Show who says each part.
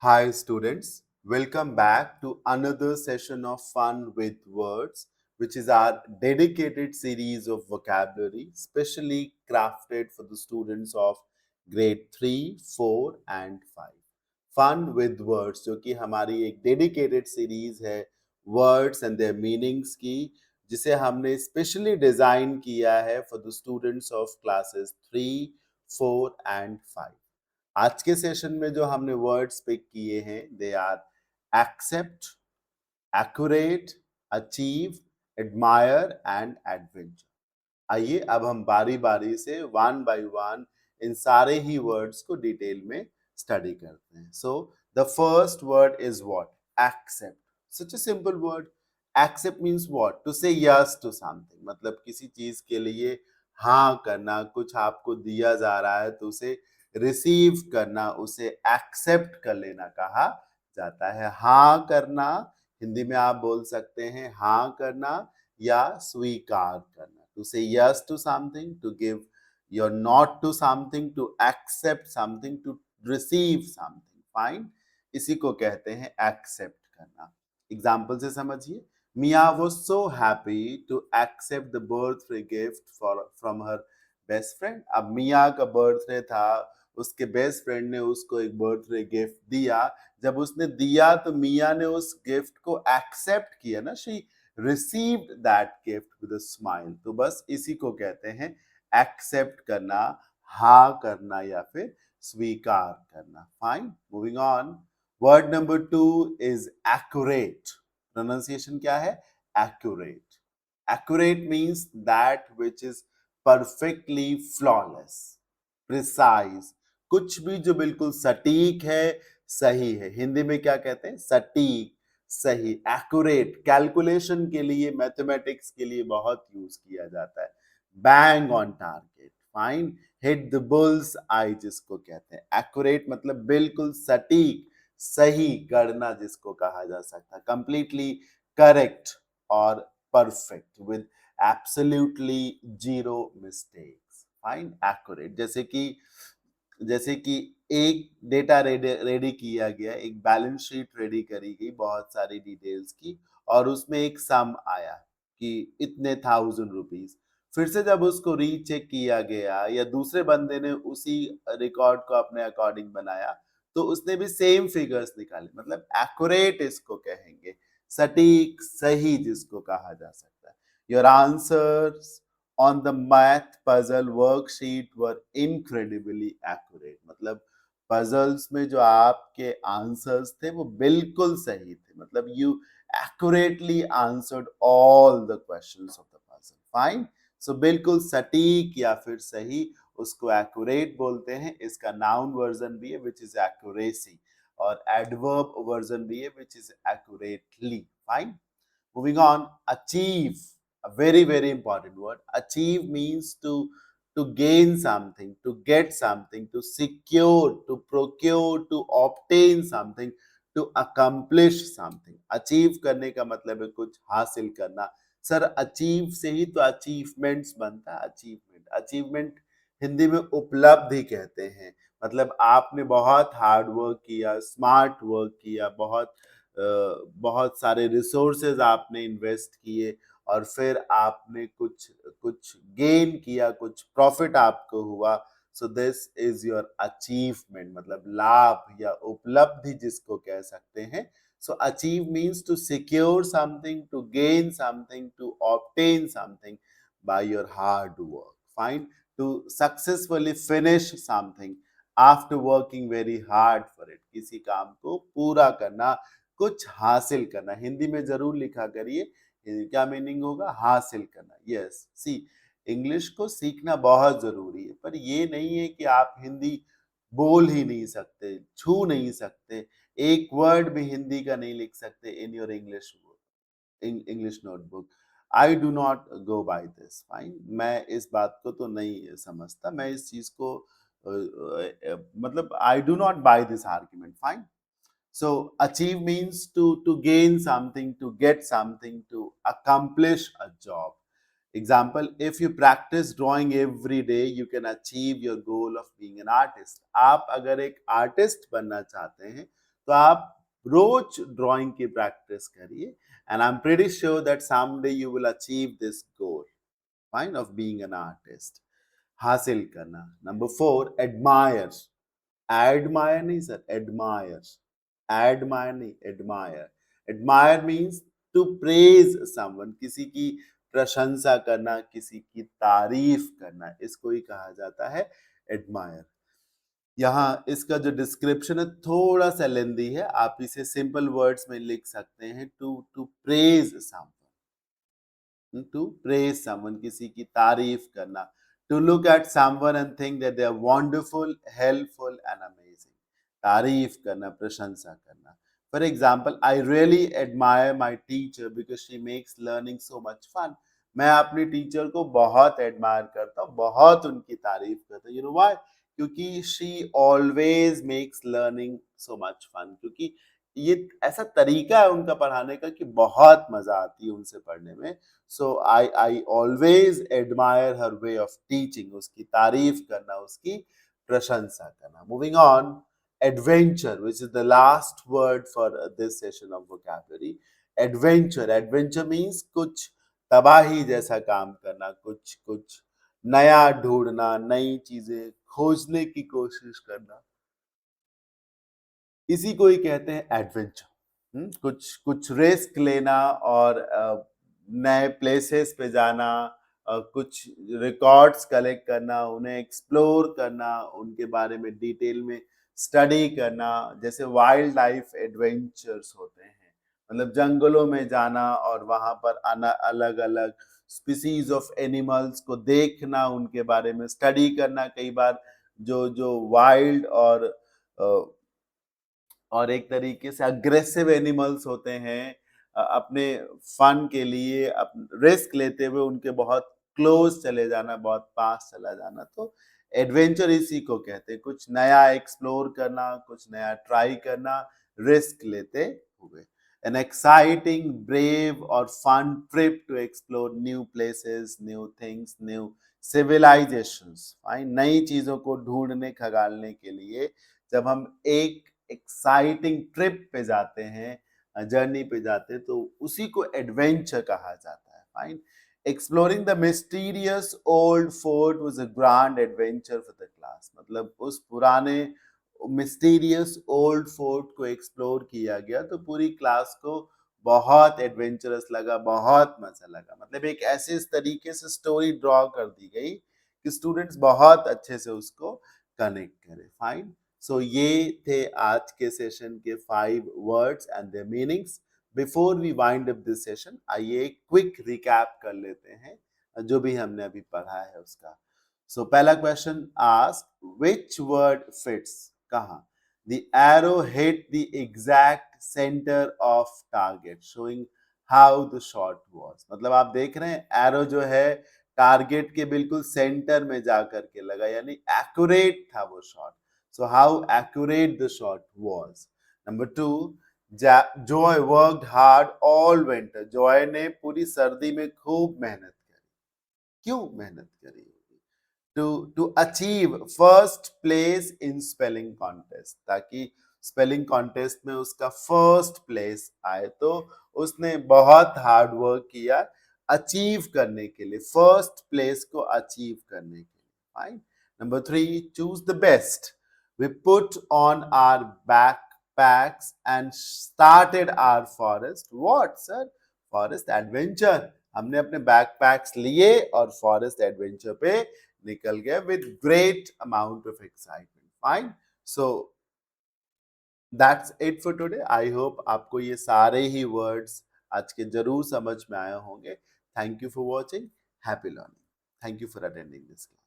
Speaker 1: Hi, students. Welcome back to another session of Fun with Words, which is our dedicated series of vocabulary, specially crafted for the students of grade 3, 4 and 5. Fun with Words, जो कि हमारी एक dedicated series है words and their meanings की, जिसे हमने specially design किया है for the students of classes 3, 4 and 5. आज के सेशन में जो हमने वर्ड्स पिक किए हैं they are accept, accurate, achieve, admire and adventure. आइए अब हम बारी बारी से वन बाय वन इन सारे ही वर्ड्स को डिटेल में स्टडी करते हैं। So the first word is what? Accept. Such a simple word. Accept means what? To say yes to something, मतलब किसी चीज के लिए हाँ करना, कुछ आपको दिया जा रहा है तो उसे रिसीव करना, उसे एक्सेप्ट कर लेना कहा जाता है। हाँ करना हिंदी में आप बोल सकते हैं हाँ करना या स्वीकार करना। To say yes to something, to give your not to something, to accept something, to receive something. Fine. इसी को कहते हैं accept करना। एग्जाम्पल से समझिए। Mia was so happy to accept the birthday gift from her best friend. अब मिया का birthday था, उसके बेस्ट फ्रेंड ने उसको एक बर्थडे गिफ्ट दिया। जब उसने दिया तो मिया ने उस गिफ्ट को एक्सेप्ट किया ना, she received that gift with a smile। तो बस इसी को कहते हैं एक्सेप्ट करना, हाँ करना या फिर स्वीकार करना। Fine, moving on. Word number 2 is accurate. Pronunciation क्या है? Accurate. Accurate means that which is perfectly flawless, precise, कुछ भी जो बिल्कुल सटीक है, सही है। हिंदी में क्या कहते हैं? सटीक, सही। एक्यूरेट कैलकुलेशन के लिए, मैथमेटिक्स के लिए बहुत यूज किया जाता है। Bang on target. Fine. Hit the bulls आई जिसको कहते हैं। एक्यूरेट मतलब बिल्कुल सटीक, सही करना जिसको कहा जा सकता है। कंप्लीटली करेक्ट और perfect with absolutely zero mistakes. Fine, accurate. जैसे कि एक डेटा रेडी किया गया, एक बैलेंस शीट रेडी करी गई बहुत सारी डिटेल्स की, और उसमें एक सम आया कि इतने ₹1000। फिर से जब उसको रीचेक किया गया या दूसरे बंदे ने उसी रिकॉर्ड को अपने अकॉर्डिंग बनाया तो उसने भी सेम फिगर्स निकाले। मतलब एक्यूरेट इसको कहेंगे, सटीक, सही जिसको कहा जा सकता है। Your answers on the math puzzle worksheet were incredibly accurate। मतलब पजल्स में जो आपके आंसर्स थे वो बिल्कुल सही थे। मतलब you accurately answered all the questions of the puzzle। Fine. So बिल्कुल सटीक या फिर सही, उसको एक्यूरेट बोलते हैं। इसका नाउन वर्जन भी है विच इज एक्यूरेसी, और एडवर्ब वर्जन भी है which is accurately. Fine, moving on। achieve, a very very important word। achieve means to gain something, to get something, to secure, to procure, to obtain something, to accomplish something। achieve करने का मतलब है कुछ हासिल करना। Sir achieve से ही तो achievements बनता है। अचीवमेंट, अचीवमेंट हिंदी में उपलब्धि कहते हैं। मतलब आपने बहुत हार्ड वर्क किया, स्मार्ट वर्क किया, बहुत सारे रिसोर्सेज आपने इन्वेस्ट किए, और फिर आपने कुछ कुछ गेन किया, कुछ प्रॉफिट आपको हुआ। So this is your achievement, मतलब लाभ या उपलब्धि जिसको कह सकते हैं। So achieve means to secure something, to gain something, to obtain something by your hard work. Fine. To successfully finish something after working very hard for it, किसी काम को पूरा करना, कुछ हासिल करना। हिंदी में जरूर लिखा करिए क्या मीनिंग होगा? हासिल करना। यस, सी, इंग्लिश को सीखना बहुत जरूरी है, पर ये नहीं है कि आप हिंदी बोल ही नहीं सकते, छू नहीं सकते, एक वर्ड भी हिंदी का नहीं लिख सकते in your English notebook. I do not go by this. Fine, मैं इस बात को तो नहीं समझता, मैं इस चीज को मतलब I do not buy this argument. Fine. So achieve means to gain something, to get something, to accomplish a job। Example, if you practice drawing every day, you can achieve your goal of being an artist। आप अगर एक artist बनना चाहते हैं तो आप रोज drawing की प्रैक्टिस करिए and I am pretty sure that someday you will achieve this goal fine of being an artist हासिल करना। Number 4 admire. एडमायर नहीं सर, एडमायर। एडमायर नहीं, admire. Admire means to praise someone, किसी की प्रशंसा करना, किसी की तारीफ करना, इसको ही कहा जाता है एडमायर। यहाँ इसका जो डिस्क्रिप्शन है थोड़ा सा लेंदी है, आप इसे सिंपल वर्ड्स में लिख सकते हैं, to praise someone. To praise someone, किसी की तारीफ करना। To look at someone and think that they are wonderful, helpful and amazing. तारीफ करना, प्रशंसा करना। For example, I really admire my teacher because she makes learning so much fun. मैं अपनी टीचर को बहुत एडमायर करता हूँ, बहुत उनकी तारीफ करता हूँ। You know why? क्योंकि she always makes learning so much fun. क्योंकि ये ऐसा तरीका है उनका पढ़ाने का कि बहुत मजा आती है उनसे पढ़ने में। So I always admire her way of teaching. उसकी तारीफ करना, उसकी प्रशंसा करना। Moving on, adventure, which is the last word for this session of vocabulary. Adventure, adventure means कुछ तबाही जैसा काम करना, कुछ कुछ नया ढूंढना, नई चीजें खोजने की कोशिश करना, इसी को ही कहते हैं एडवेंचर। कुछ कुछ रिस्क लेना और नए प्लेसेस पे जाना, कुछ रिकॉर्ड्स कलेक्ट करना, उन्हें एक्सप्लोर करना, उनके बारे में डिटेल में स्टडी करना। जैसे वाइल्ड लाइफ एडवेंचर्स होते हैं, मतलब जंगलों में जाना और वहां पर अलग अलग स्पीसीज ऑफ एनिमल्स को देखना, उनके बारे में स्टडी करना। कई बार जो जो वाइल्ड और एक तरीके से अग्रेसिव एनिमल्स होते हैं, अपने फन के लिए रिस्क लेते हुए उनके बहुत क्लोज चले जाना, बहुत पास चला जाना। तो एडवेंचर इसी को कहते हैं, कुछ नया एक्सप्लोर करना, कुछ नया ट्राई करना, रिस्क लेते हुए। एन एक्साइटिंग, ब्रेव और fun trip to explore new places, new things, new civilisations. नई चीजों को ढूंढने खगालने के लिए जब हम एक एक्साइटिंग ट्रिप पे जाते हैं, जर्नी पे जाते हैं, तो उसी को एडवेंचर कहा जाता है। Fine. Exploring the mysterious old fort was a grand adventure for the class. मतलब उस पुराने मिस्टीरियस ओल्ड फोर्ट को एक्सप्लोर किया गया तो पूरी क्लास को बहुत एडवेंचरस लगा, बहुत मजा लगा। मतलब एक ऐसे इस तरीके से स्टोरी ड्रॉ कर दी गई कि स्टूडेंट्स बहुत अच्छे से उसको कनेक्ट करें। फाइन। सो ये थे आज के सेशन के 5 words and their meanings. Before we wind up this session, आइए एक क्विक रिकैप कर लेते हैं जो भी हमने अभी पढ़ा है उसका। सो पहला question ask, which word fits, कहाँ? The arrow hit the exact center of target, showing how the shot was. मतलब आप देख रहे हैं एरो जो है टारगेट के बिल्कुल सेंटर में जाकर के लगा, यानी एक्यूरेट था वो shot. So how accurate the shot was. Number 2, Joy worked hard all winter. Joy ने पूरी सर्दी में खूब मेहनत करी। क्यों मेहनत करी? To achieve first place in spelling contest, ताकि स्पेलिंग कॉन्टेस्ट में उसका फर्स्ट प्लेस आए। तो उसने बहुत हार्ड वर्क किया अचीव करने के लिए, फर्स्ट प्लेस को अचीव करने के लिए। Fine. Number 3, choose the best. We put on our backpacks and started our forest. What, sir? Forest adventure. हमने अपने बैकपैक्स लिए और फॉरेस्ट एडवेंचर पे निकल गए with great amount of excitement. Fine. So that's it for today. I hope आपको ये सारे ही words आज के जरूर समझ में आए होंगे। Thank you for watching. Happy learning. Thank you for attending this class.